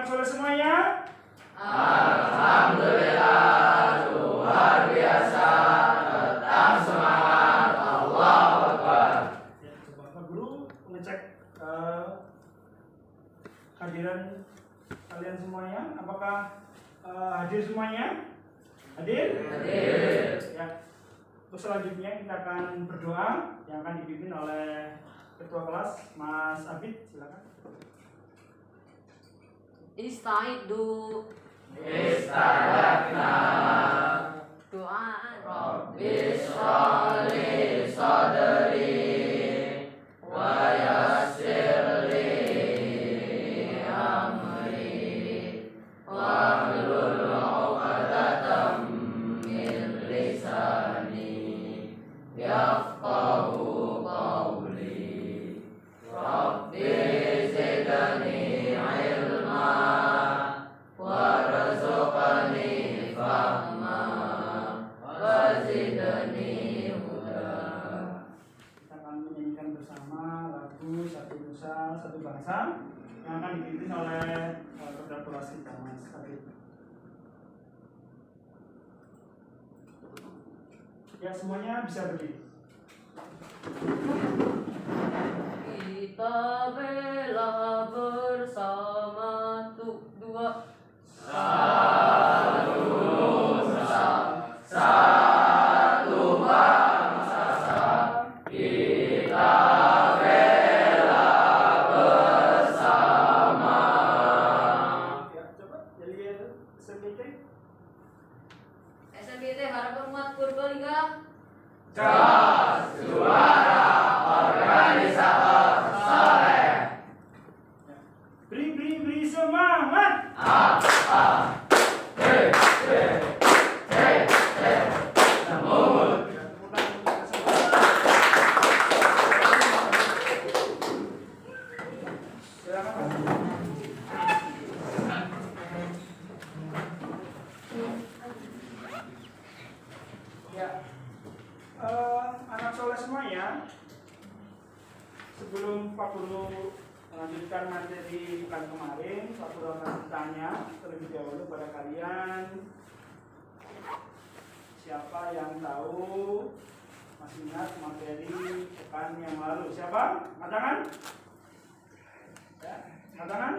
anak soleh semuanya? Alhamdulillah, luar biasa, tetap semangat, Allahu Akbar. Ya, coba Pak Guru mengecek kehadiran kalian semuanya. Apakah hadir semuanya? Hadir? Hadir. Ya. Terus selanjutnya kita akan berdoa yang akan dipimpin oleh Ketua kelas Mas Abid, silakan. Istaidu Istadakna doaan Rabbi sholli sadri wa yassir li amri wahlul 'uqdatam min lisani yafqahu qawli Rabbi zidni ilma warzuqni fahma wazidni huda. Kita akan menyanyikan bersama lagu Satu Nusa Satu Bangsa yang akan dipimpin oleh Ketua kelas kita Mas Abid. Ya, semuanya bisa berdiri. kita bela bersama dua Satu nusa, satu bangsa, kita bela bersama. Ya, coba jadi SMBT. SMBT Harapan Umat Purbalingga. Jos juara organisator soleh. Beri semangat. Namun Ya, tepuk tangan untuk kesempatan. Silakan, Pak. Ya, anak soleh semuanya, sebelum Pak Guru melanjutkan materi bukan kemarin, Pak Guru akan bertanya terlebih dahulu pada kalian, siapa yang tahu masih ingat materi pekan yang lalu? Siapa? Angkat tangan. Ya, angkat tangan.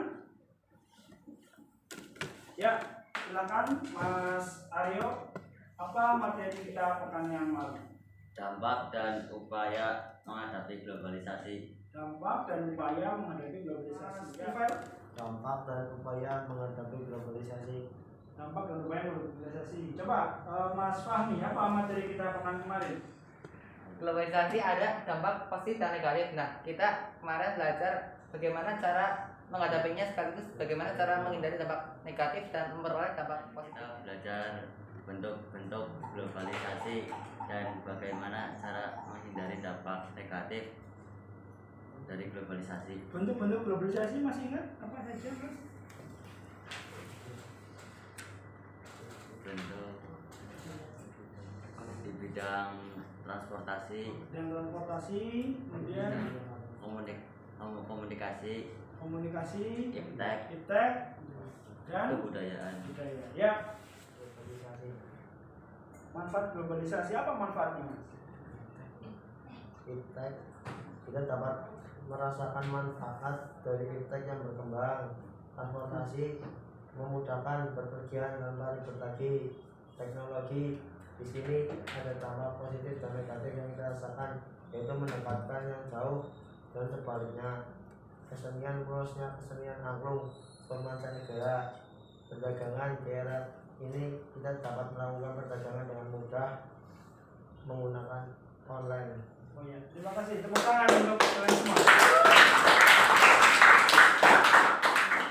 Ya, silakan Mas Aryo. Apa materi kita pekan yang lalu? Dampak dan upaya menghadapi globalisasi. Dampak dan upaya menghadapi globalisasi. Ya, Dampak dan upaya menghadapi globalisasi. dampak dan upaya globalisasi. Coba Mas Fahmi, apa materi kita pekan kemarin? Globalisasi ada dampak positif dan negatif. Nah, kita kemarin belajar bagaimana cara menghadapinya sekaligus bagaimana cara menghindari dampak negatif dan memperoleh dampak positif. Kita belajar bentuk-bentuk globalisasi dan bagaimana cara menghindari dampak negatif dari globalisasi. Bentuk-bentuk globalisasi masih ingat apa saja, Mas? Bentuk di bidang transportasi, Yang transportasi, kemudian komunikasi, komunikasi, iptek, iptek, dan kebudayaan. budaya. Ya, manfaat globalisasi apa manfaatnya, Mas? Iptek, kita dapat merasakan manfaat dari iptek yang berkembang. Transportasi memudahkan bepergian tanpa ribet lagi. Teknologi, di sini ada dampak positif dan negatif yang kita rasakan, yaitu mendapatkan yang jauh dan sebaliknya. Kesenian luasnya kesenian angklung pemancanegara. Perdagangan di era ini kita dapat melakukan perdagangan dengan mudah menggunakan online. Oh ya, terima kasih. Tepuk tangan untuk kalian semua.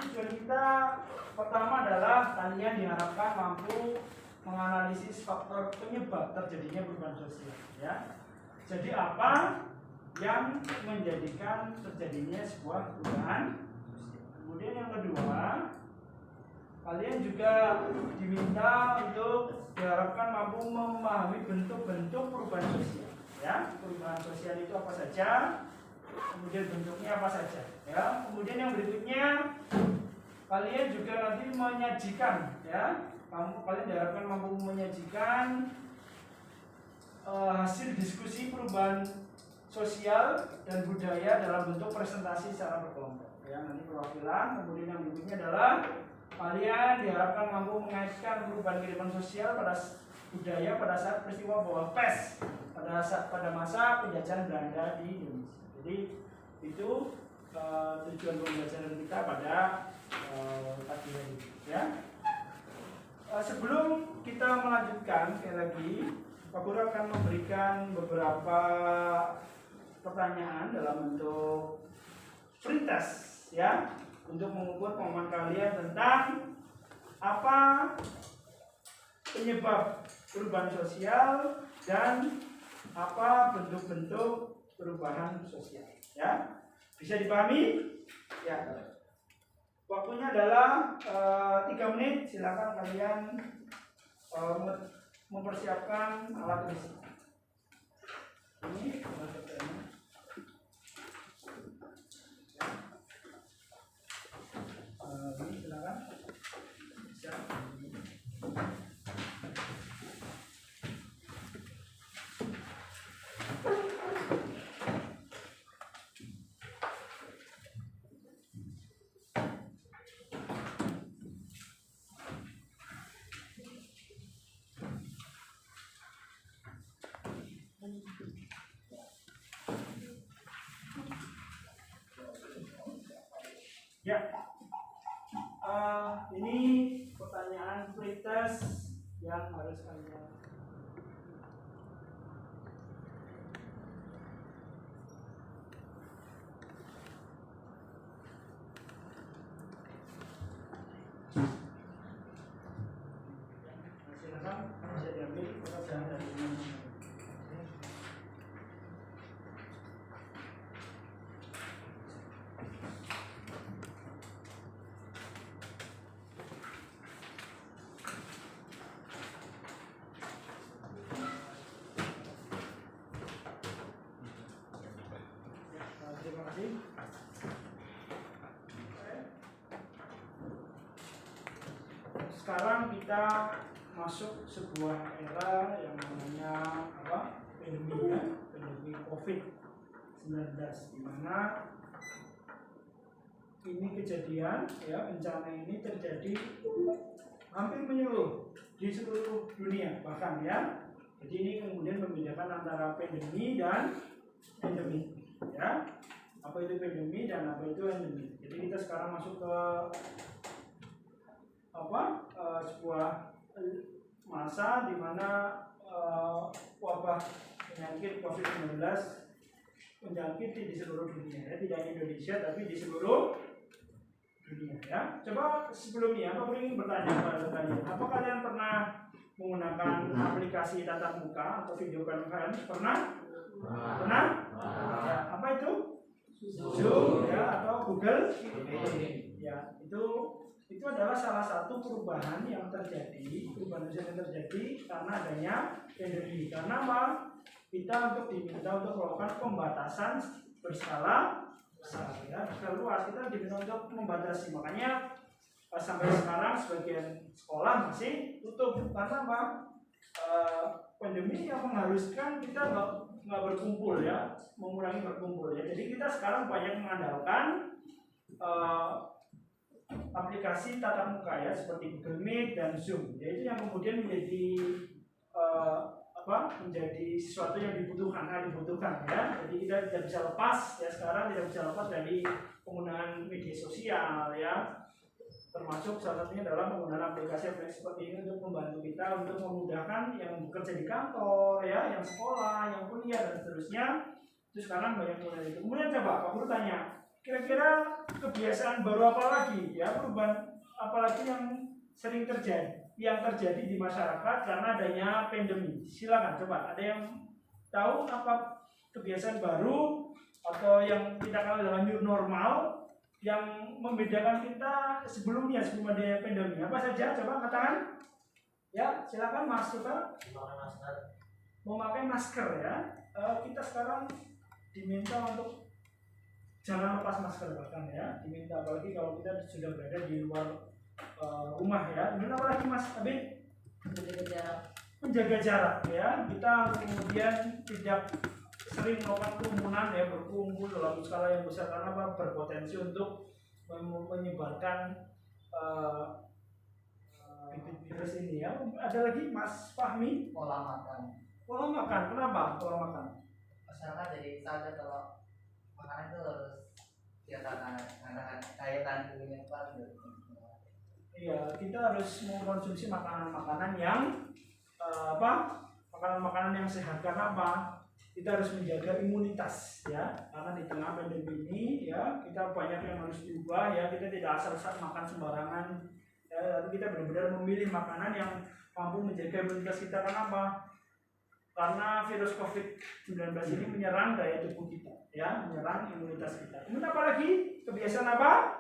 Tujuan kita pertama adalah kalian diharapkan mampu menganalisis faktor penyebab terjadinya perubahan sosial. Ya, jadi apa yang menjadikan terjadinya sebuah perubahan sosial. Kemudian yang kedua, kalian juga diminta untuk diharapkan mampu memahami bentuk-bentuk perubahan sosial. Ya, perubahan sosial itu apa saja, kemudian bentuknya apa saja. Ya, kemudian yang berikutnya kalian juga nanti menyajikan, ya, kalian diharapkan mampu menyajikan hasil diskusi perubahan sosial dan budaya dalam bentuk presentasi secara berkelompok. Ya, nanti perwakilan, kemudian yang berikutnya adalah kalian diharapkan mampu mengaitkan perubahan kehidupan sosial budaya pada saat peristiwa bawah pes pada masa penjajahan Belanda di Indonesia. Jadi itu tujuan pembelajaran kita pada pagi hari ini, ya. Sebelum kita melanjutkan, sekali lagi Pak Guru akan memberikan beberapa pertanyaan dalam bentuk pretest, ya, untuk mengukur pemahaman kalian tentang apa penyebab perubahan sosial dan apa bentuk-bentuk perubahan sosial, ya. Bisa dipahami? Ya. Waktunya adalah 3 menit. Silakan kalian mempersiapkan alat tulis. Ini ini silakan. Bisa. Ya, ini pertanyaan pretest yang harus kalian. Silakan bisa diambil pekerjaan dari ini. Terima kasih. Sekarang kita masuk sebuah era yang namanya apa? Pandemi, ya, pandemi COVID-19, di mana ini kejadian, ya, bencana ini terjadi hampir menyeluruh di seluruh dunia bahkan, ya. Jadi ini kemudian membedakan antara pandemi dan endemi, ya. Apa itu pandemi dan apa itu endemi. Jadi kita sekarang masuk ke sebuah masa di mana wabah penyakit COVID-19 menjangkiti di seluruh dunia, ya. Tidak hanya Indonesia tapi di seluruh dunia, ya. Coba sebelumnya aku ingin bertanya kepada kalian, apa kalian pernah menggunakan aplikasi tatap muka atau video conference? Pernah? Pernah? Ya, apa itu? Zoom, ya, atau Google? Ya, itu adalah salah satu perubahan yang terjadi, perubahan yang terjadi karena adanya pandemi. Karena apa? Kita diminta untuk melakukan pembatasan berskala besar, ya, berskala luas. Kita diminta untuk membatasi. Makanya sampai sekarang sebagian sekolah masih tutup karena apa? Pandemi yang mengharuskan kita nggak berkumpul, ya, mengurangi berkumpul, ya. Jadi kita sekarang banyak mengandalkan aplikasi tatap muka, ya, seperti Google Meet dan Zoom. Ya, itu yang kemudian menjadi menjadi sesuatu yang dibutuhkan, ya. Jadi kita tidak bisa lepas, ya, sekarang tidak bisa lepas dari penggunaan media sosial, ya. Termasuk salah satunya adalah menggunakan aplikasi seperti ini untuk membantu kita untuk memudahkan yang bekerja di kantor, ya, yang sekolah, yang kuliah dan seterusnya. Itu sekarang banyak mulai itu. Kemudian coba Pak Guru tanya, kira-kira kebiasaan baru apa lagi, ya, perubahan apa lagi yang sering terjadi di masyarakat karena adanya pandemi? Silakan coba, ada yang tahu apa kebiasaan baru atau yang kita kenal dengan new normal yang membedakan kita sebelum ada pandemi? Apa saja? Coba angkat tangan. Ya, silakan Mas Suka. Memakai masker, ya. Kita sekarang diminta untuk jangan lepas masker bahkan ya, diminta, apalagi kalau kita sudah berada di luar rumah ya. Kemudian apa lagi Mas Abid? Menjaga jarak ya. Kita kemudian tidak sering melakukan kerumunan ya, berkumpul dalam skala yang besar karena apa? Berpotensi untuk menyebarkan virus ini ya. Ada lagi Mas Fahmi? Pola makan. Pola makan, kenapa pola makan? Masyarakat jadi sadar kalau makanan itu harus diatakan daya tahan tubuhnya kuat. Iya, kita harus mengkonsumsi makanan-makanan yang makanan-makanan yang sehat. Karena apa? Kita harus menjaga imunitas ya. Karena di tengah pandemi ini ya, kita banyak yang harus diubah ya. Kita tidak asal-asal makan sembarangan ya, tapi kita benar-benar memilih makanan yang mampu menjaga imunitas kita. Karena apa? Karena virus COVID-19 ini menyerang daya tubuh kita ya, menyerang imunitas kita. Kemudian apa lagi? Kebiasaan apa?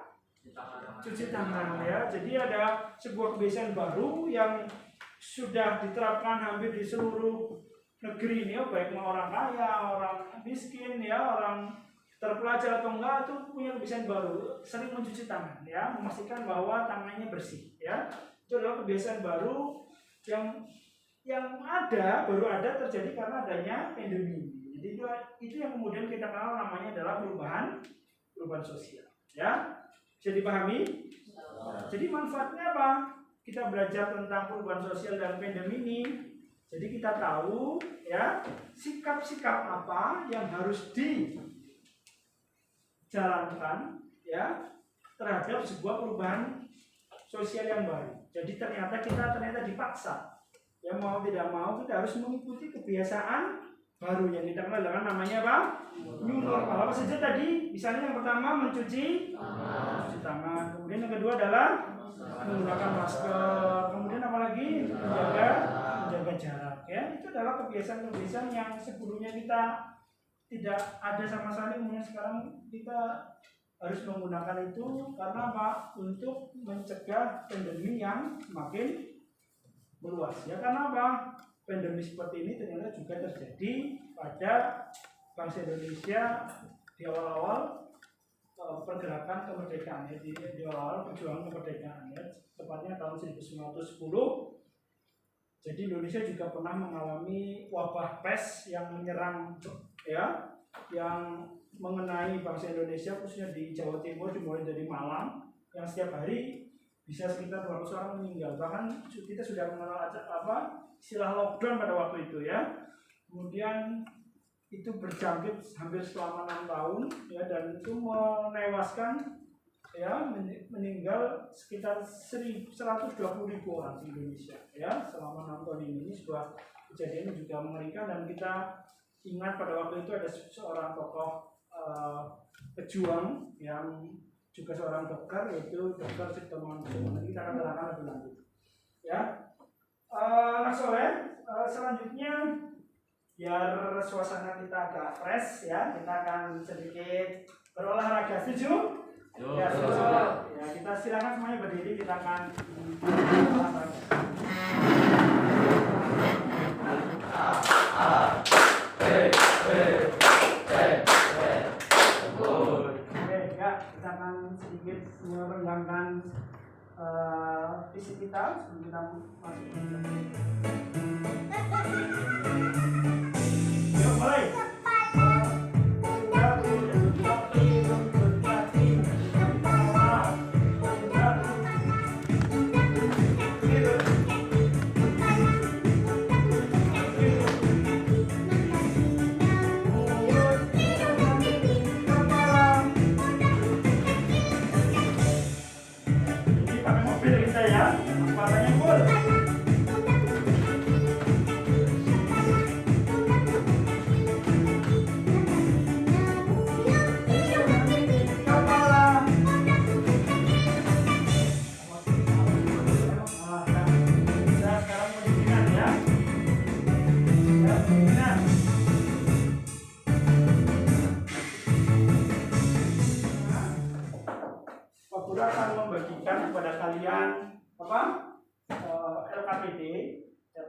Cuci tangan ya. Jadi ada sebuah kebiasaan baru yang sudah diterapkan hampir di seluruh negeri ini ya, baik orang kaya, orang miskin ya, orang terpelajar atau enggak, itu punya kebiasaan baru, sering mencuci tangan ya, memastikan bahwa tangannya bersih ya. Itu adalah kebiasaan baru yang baru ada terjadi karena adanya pandemi. Jadi itu yang kemudian kita kenal namanya adalah perubahan sosial ya. Bisa dipahami? Jadi manfaatnya apa? Kita belajar tentang perubahan sosial dan pandemi ini. Jadi kita tahu ya sikap-sikap apa yang harus dijalankan ya terhadap sebuah perubahan sosial yang baru. Jadi ternyata kita dipaksa. Ya mau tidak mau kita harus mengikuti kebiasaan baru yang kita kenal dengan namanya apa? New normal. Apa saja tadi? Misalnya yang pertama mencuci tangan. Kemudian yang kedua adalah menggunakan masker. Kemudian apa lagi? Menjaga jarak. Ya, itu adalah kebiasaan-kebiasaan yang sebelumnya kita tidak ada sama sekali. Kemudian sekarang kita harus menggunakan itu karena apa? Untuk mencegah pandemi yang semakin meluas. Ya karena apa? Pandemi seperti ini ternyata juga terjadi pada bangsa Indonesia di awal-awal pergerakan kemerdekaan ya, di awal perjuangan kemerdekaan ya, tepatnya tahun 1910. Jadi Indonesia juga pernah mengalami wabah pes yang menyerang ya, yang mengenai bangsa Indonesia khususnya di Jawa Timur, dimulai dari Malang, yang setiap hari bisa sekitar 200 orang meninggal. Bahkan kita sudah mengenal istilah lockdown pada waktu itu ya. Kemudian itu berjangkit hampir selama 6 tahun ya, dan itu menewaskan ya, meninggal sekitar 120.000 orang di Indonesia ya selama 6 tahun ini. Sebuah kejadian yang juga mengerikan, dan kita ingat pada waktu itu ada seorang tokoh pejuang yang juga seorang dokter, yaitu Dr. Cipto Mangunkusumo. Nanti kita akan terangkan lebih lanjut ya. Selanjutnya biar suasana kita agak fresh ya, kita akan sedikit berolahraga. Setuju? Ya, setuju. Ya, kita silakan semuanya berdiri, kita akan berolahraga. Kita akan sedikit merenggangkan fisik kita sebelum kita masuk. Yuk mulai.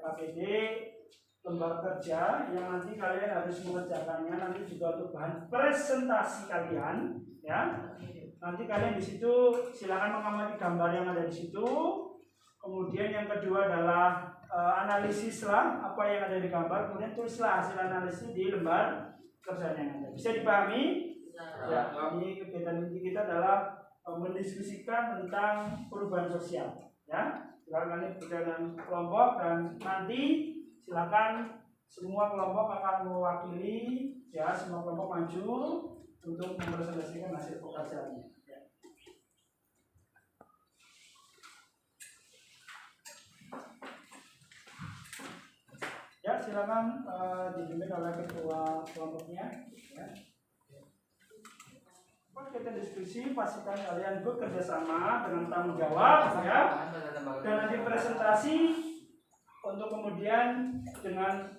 LKPD lembar kerja yang nanti kalian harus mengerjakannya nanti juga untuk bahan presentasi kalian, ya. Nanti kalian di situ silakan mengamati gambar yang ada di situ. Kemudian yang kedua adalah analisis lah apa yang ada di gambar. Kemudian tulislah hasil analisis di lembar kerjanya yang ada. Bisa dipahami? Ya. Ini kegiatan inti kita adalah mendiskusikan tentang perubahan sosial. Ya, silakan kalian berjalan kelompok dan nanti silakan semua kelompok akan mewakili, ya, semua kelompok maju untuk mempresentasikan hasil pekerjaannya. Ya, silakan dipimpin oleh ketua kelompoknya. Ya. Kita diskusi, pastikan kalian bekerja sama dengan tanggung jawab, ya. Dan nanti presentasi untuk kemudian dengan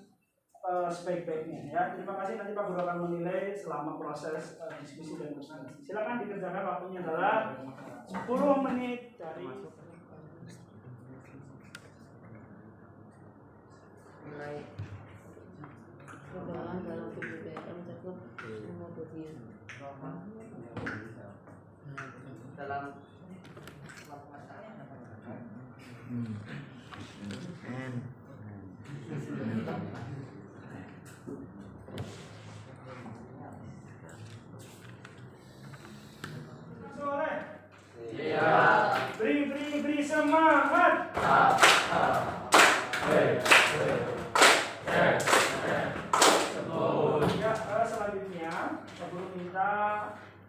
sebaik-baiknya, ya. Terima kasih, nanti Pak Guru akan menilai selama proses diskusi dan presentasi. Silakan dikerjakan, waktunya adalah 10 menit dari mulai perubahan dalam PPPM cukup semua bagian dalam sore. Iya. Beri semangat. Ya, selanjutnya Pak Guru minta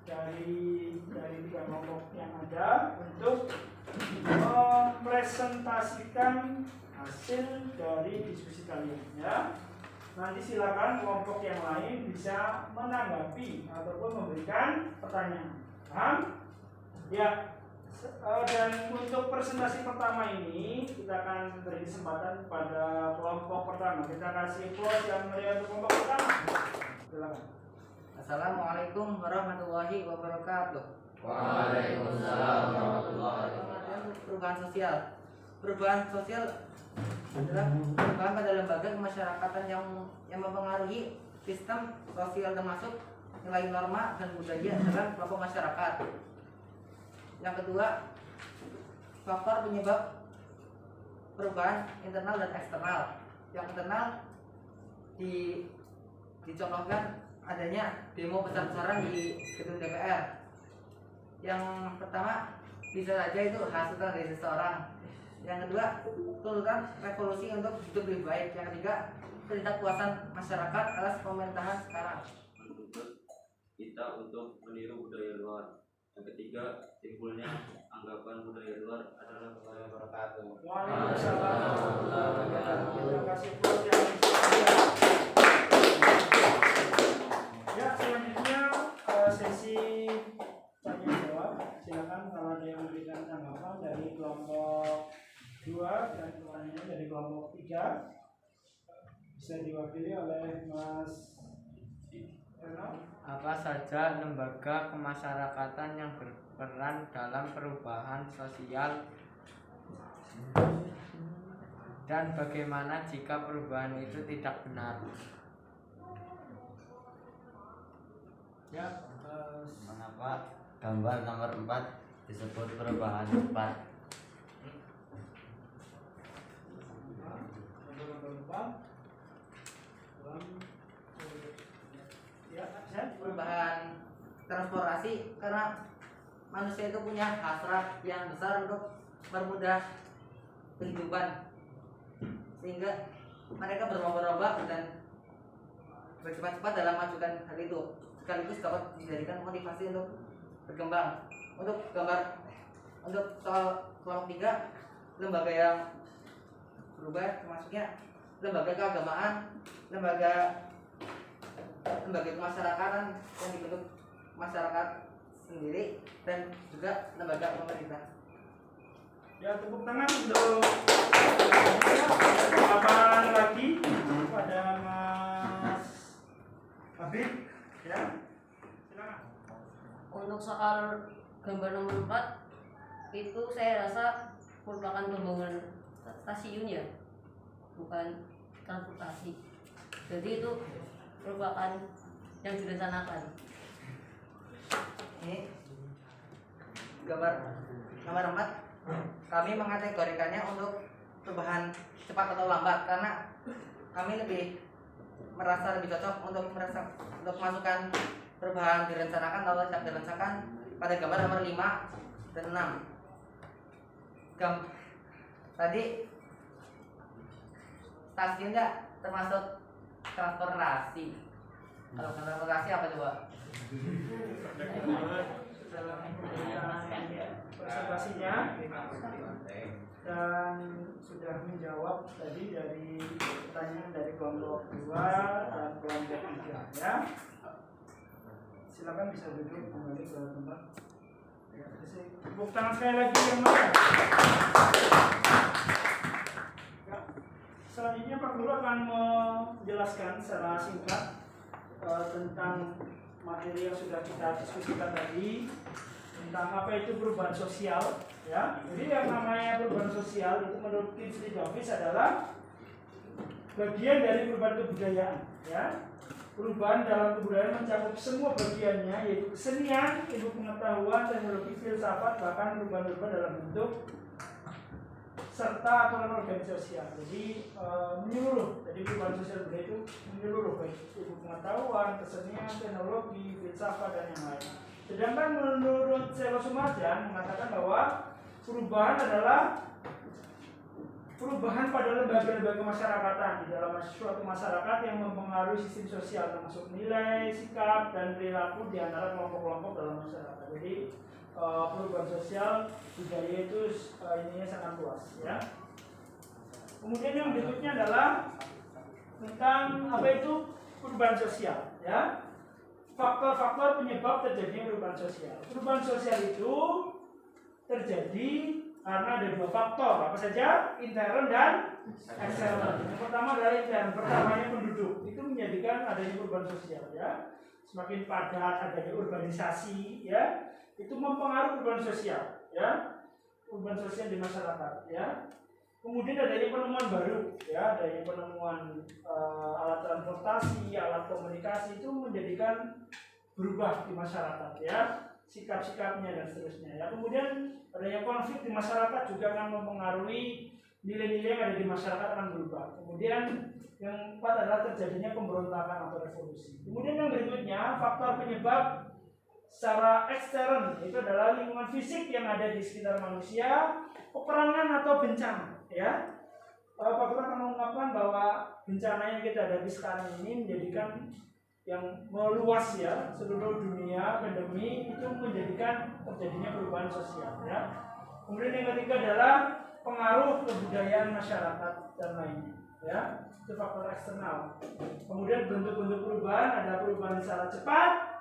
dari tiga kelompok yang ada untuk mempresentasikan hasil dari diskusi kalian, ya. Nanti silakan kelompok yang lain bisa menanggapi ataupun memberikan pertanyaan. Paham? Ya. Dan untuk presentasi pertama ini kita akan beri kesempatan pada kelompok pertama. Kita kasih applause yang meriah untuk kelompok pertama. Silakan. Assalamualaikum warahmatullahi wabarakatuh. Waalaikumsalam warahmatullahi wabarakatuh. Perubahan sosial. Perubahan sosial adalah perubahan pada lembaga kemasyarakatan yang mempengaruhi sistem sosial termasuk nilai norma dan budaya dalam kelompok masyarakat. Yang kedua, faktor penyebab perubahan internal dan eksternal. Yang internal dicontohkan adanya demo besar-besaran di gedung DPR. Yang pertama bisa saja itu hasil dari seseorang. Yang kedua, tuntutan revolusi untuk hidup lebih baik. Yang ketiga, ketidakpuasan masyarakat atas pemerintahan sekarang. Kita untuk meniru budaya luar. Yang ketiga, timbulnya anggapan budaya luar adalah budaya wabarakatuh. Waalaikumsalam. Terima kasih buat ya, selanjutnya sesi tanya jawab. Silakan kalau ada yang memberikan tanggapan dari kelompok 2 dan pertanyaannya dari kelompok 3 bisa diwakili oleh Mas Reno. Apa saja lembaga kemasyarakatan yang berperan dalam perubahan sosial dan bagaimana jika perubahan itu tidak benar? Ya, Mengapa gambar nomor 4 disebut perubahan cepat? Perubahan transportasi karena manusia itu punya hasrat yang besar untuk mempermudah kehidupan sehingga mereka berlomba-lomba dan bercepat-cepat dalam majukan hal itu sekaligus dapat dijadikan motivasi untuk berkembang. Untuk soal kelompok 3, lembaga yang berubah termasuknya lembaga keagamaan, lembaga kemasyarakatan yang dibentuk masyarakat sendiri dan juga lembaga pemerintah. ya, tepuk tangan untuk pengalaman lagi pada Mas Habib, ya. Silakan. Untuk soal gambar nomor 4 itu saya rasa merupakan pembangunan stasiun, ya, bukan transportasi. Jadi itu merupakan yang direncanakan. Ini gambar 4, kami mengategorikannya untuk perubahan cepat atau lambat karena kami merasa lebih cocok untuk masukkan perubahan direncanakan atau siap direncanakan pada gambar nomor 5 dan 6. Tadi stasiun enggak termasuk transportasi. Kalau transportasi apa coba? Dalam presentasinya dan sudah menjawab tadi dari pertanyaan dari kelompok 2 dan kelompok 3 ya. Silakan bisa duduk kembali ke tempat. Ya, tepuk tangan sekali lagi yang mana? Ya. Selanjutnya Pak Guru akan menjelaskan secara singkat tentang materi yang sudah kita diskusikan tadi tentang apa itu perubahan sosial ya. Jadi yang namanya perubahan sosial itu menurut Kingsley Davis adalah bagian dari perubahan kebudayaan ya. Perubahan dalam kebudayaan mencakup semua bagiannya yaitu kesenian, ilmu pengetahuan, teknologi, filsafat, bahkan perubahan-perubahan dalam bentuk serta aturan organisasi sosial. Jadi menyeluruh. Jadi perubahan sosial budaya itu menyeluruh baik ilmu pengetahuan, kesenian, teknologi, filsafat dan yang lain. Sedangkan menurut Selo Sumarjan mengatakan bahwa perubahan adalah perubahan pada lembaga-lembaga masyarakatan di dalam suatu masyarakat yang mempengaruhi sistem sosial termasuk nilai, sikap, dan perilaku di antara kelompok-kelompok dalam masyarakat. Jadi perubahan sosial budaya itu ininya sangat luas ya. Kemudian yang berikutnya adalah tentang apa itu perubahan sosial ya. Faktor-faktor penyebab terjadinya perubahan sosial. Perubahan sosial itu terjadi karena ada 2 faktor, apa saja? Intern dan eksternal. Yang pertama adalah intern, pertamanya penduduk. Itu menjadikan adanya perubahan sosial ya. Semakin padat adanya urbanisasi ya, itu mempengaruhi perubahan sosial ya. Perubahan sosial di masyarakat ya. Kemudian adanya penemuan baru ya, adanya penemuan alat transportasi, alat komunikasi itu menjadikan berubah di masyarakat ya. Sikap-sikapnya dan seterusnya ya. Kemudian adanya konflik di masyarakat juga akan mempengaruhi nilai-nilai yang ada di masyarakat akan berubah. Kemudian yang keempat adalah terjadinya pemberontakan atau revolusi. Kemudian yang berikutnya faktor penyebab secara ekstern itu adalah lingkungan fisik yang ada di sekitar manusia, peperangan atau bencana ya. Pak Guru akan mengungkapkan bahwa bencana yang kita hadapi sekarang ini menjadikan yang meluas ya seluruh dunia, pandemi itu menjadikan terjadinya perubahan sosial ya. Kemudian yang ketiga adalah pengaruh kebudayaan masyarakat dan lainnya ya, itu faktor eksternal. Kemudian bentuk-bentuk perubahan ada perubahan secara cepat,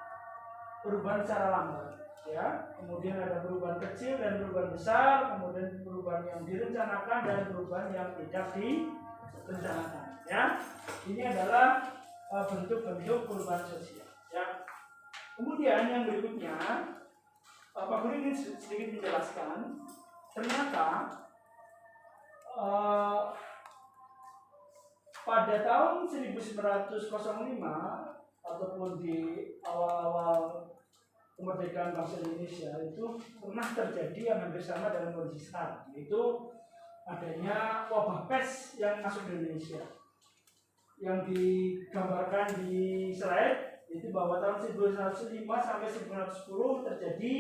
perubahan secara lambat ya. Kemudian ada perubahan kecil dan perubahan besar, kemudian perubahan yang direncanakan dan perubahan yang tidak direncanakan ya. Ini adalah bentuk-bentuk perubahan sosial ya. Kemudian yang berikutnya Pak Guru ingin sedikit menjelaskan ternyata pada tahun 1905 ataupun di awal-awal kemerdekaan bangsa Indonesia itu pernah terjadi yang hampir sama dengan kondisi sekarang, yaitu adanya wabah pes yang masuk ke Indonesia. Yang digambarkan di slide itu bahwa tahun 1905 sampai 1910 terjadi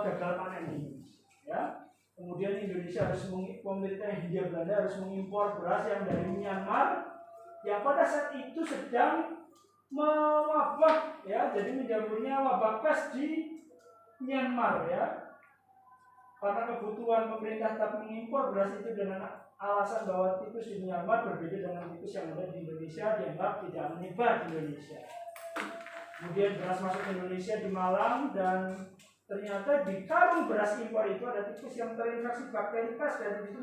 gagal panen di Indonesia ya. Kemudian Indonesia harus pemerintah Hindia Belanda harus mengimpor beras yang dari Myanmar yang pada saat itu sedang mewabah ya, jadi menjamurnya wabah pes di Myanmar ya. Karena kebutuhan pemerintah tetap mengimpor beras itu dengan alasan bahwa tikus di Myanmar berbeda dengan tikus yang ada di Indonesia, dianggap tidak menyebar di Indonesia. Kemudian beras masuk ke Indonesia di Malang dan ternyata di karung beras impor itu ada tikus yang terinfeksi bakteri pes dan itu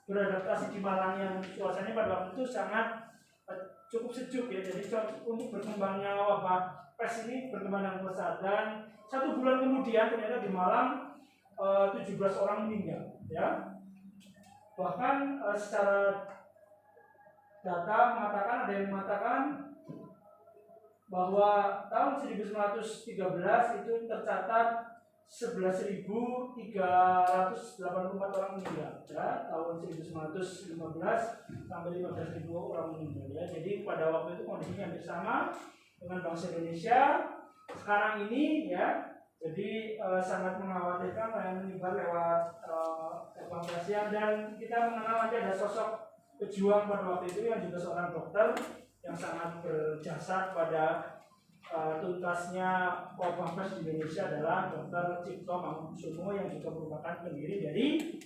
beradaptasi di Malang yang suasananya pada waktu itu sangat cukup sejuk ya. Jadi untuk berkembangnya wabah pes ini berkembang dengan pesat dan 1 bulan kemudian ternyata di Malang 17 orang meninggal ya. Bahkan secara data mengatakan, ada yang mengatakan bahwa tahun 1913 itu tercatat 11.384 orang meninggal ya, tahun 1915 sampai 15.000 orang meninggal ya. Jadi pada waktu itu kondisinya hampir sama dengan bangsa Indonesia sekarang ini ya. Jadi sangat mengkhawatirkan yang meninggal lewat evakuasi, dan kita mengenal ada sosok pejuang pada waktu itu yang juga seorang dokter yang sangat berjasa pada tuntasnya wabah pers di Indonesia adalah Dr. Cipto Mangunkusumo yang juga merupakan pendiri dari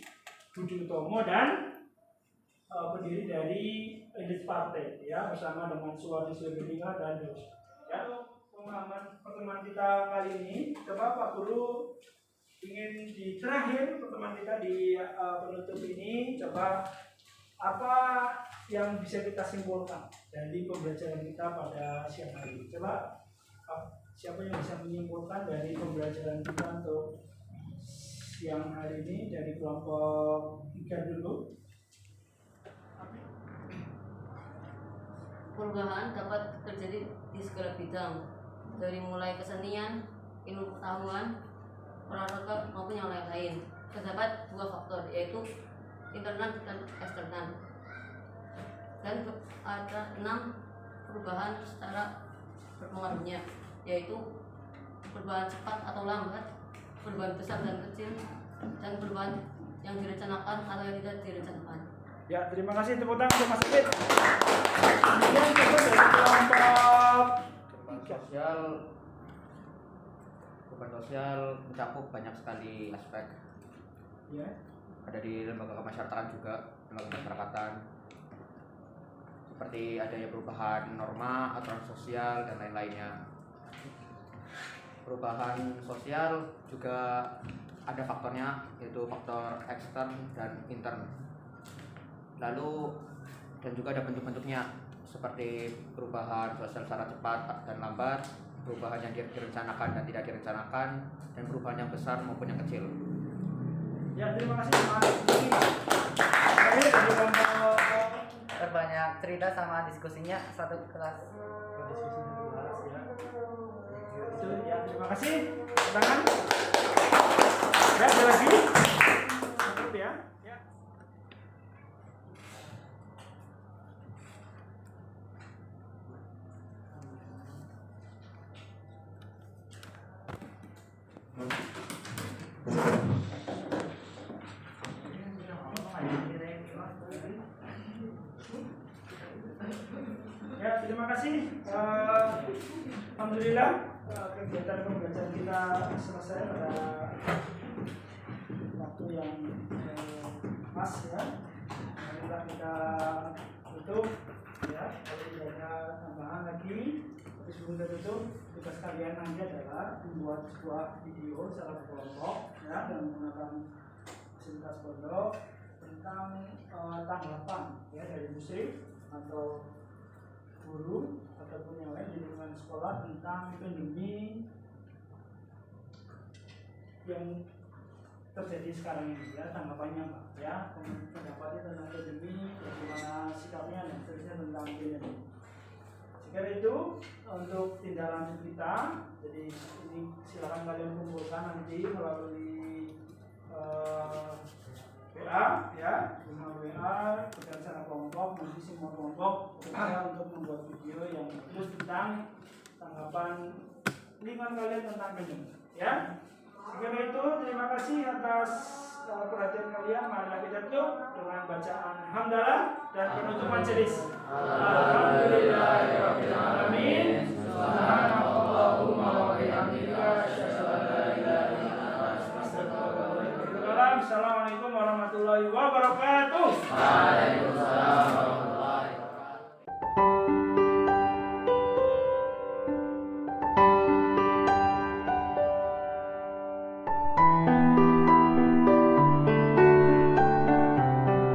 Budi Utomo dan pendiri dari Elit Partai ya, bersama dengan Suwardi Swebelingga dan Yos. Ya, pemahaman pertemuan kita kali ini, coba Pak Guru ingin di terakhir pertemuan kita di penutup ini, coba apa yang bisa kita simpulkan dari pembelajaran kita pada siang hari ini? Coba siapa yang bisa menyimpulkan dari pembelajaran kita untuk siang hari ini dari kelompok 3 dulu? Perubahan dapat terjadi di segala bidang, dari mulai kesenian, ilmu pengetahuan, olahraga maupun yang lain-lain. Terdapat 2 faktor, yaitu internal dan eksternal. Dan ada 6 perubahan secara berpengaruhnya, yaitu perubahan cepat atau lambat, perubahan besar dan kecil, dan perubahan yang direncanakan atau yang tidak direncanakan. Ya, terima kasih, tepuk tangan untuk Mas Fit. Kemudian coba dari kelompok Perubahan sosial mencakup banyak sekali aspek. ya. Ada di lembaga kemasyarakatan juga, lembaga kemasyarakatan. Seperti adanya perubahan norma, aturan sosial, dan lain-lainnya. Perubahan sosial juga ada faktornya, yaitu faktor ekstern dan intern. Lalu dan juga ada bentuk-bentuknya, seperti perubahan sosial secara cepat dan lambat, perubahan yang direncanakan dan tidak direncanakan, dan perubahan yang besar maupun yang kecil. Ya, terima kasih Mas. Dari kelompok Terbanyak cerita sama diskusinya satu kelas. ya, terima kasih. Tangan. Ya, ada lagi. Cukup ya. Ya. Ya, terima kasih. Alhamdulillah kegiatan pembelajaran kita selesai pada waktu yang pas ya. Alhamdulillah kita tutup ya. Kalau tidak ada tambahan lagi, tapi sebelum kita tutup, tugas kalian nanti adalah membuat sebuah video secara berkelompok ya, dan menggunakan fasilitas pondok tentang tanggapan ya dari muslim atau guru ataupun yang lain di lingkungan sekolah tentang pandemi yang terjadi sekarang ini ya, tanggapannya Pak ya, pendapatnya tentang pandemi, bagaimana sikapnya dan seterusnya tentang pandemi. Jika itu untuk tindak lanjut kita, jadi ini silakan kalian kumpulkan nanti melalui WA ya, email WA dan secara kelompok, nanti semua kelompok berusaha untuk membuat video yang bagus tentang tanggapan lingkungan kalian tentang pandemi ya. Sekian itu, terima kasih atas perhatian kalian. Marilah kita tutup dengan bacaan hamdalah dan penutup majelis. Alhamdulillahirabbil alamin. Subhanallahumma wa bihamdika asyhadu an la ilaha illa anta astaghfiruka wa atubu ilaik. Assalamualaikum warahmatullahi wabarakatuh. Waalaikumsalam warahmatullahi wabarakatuh.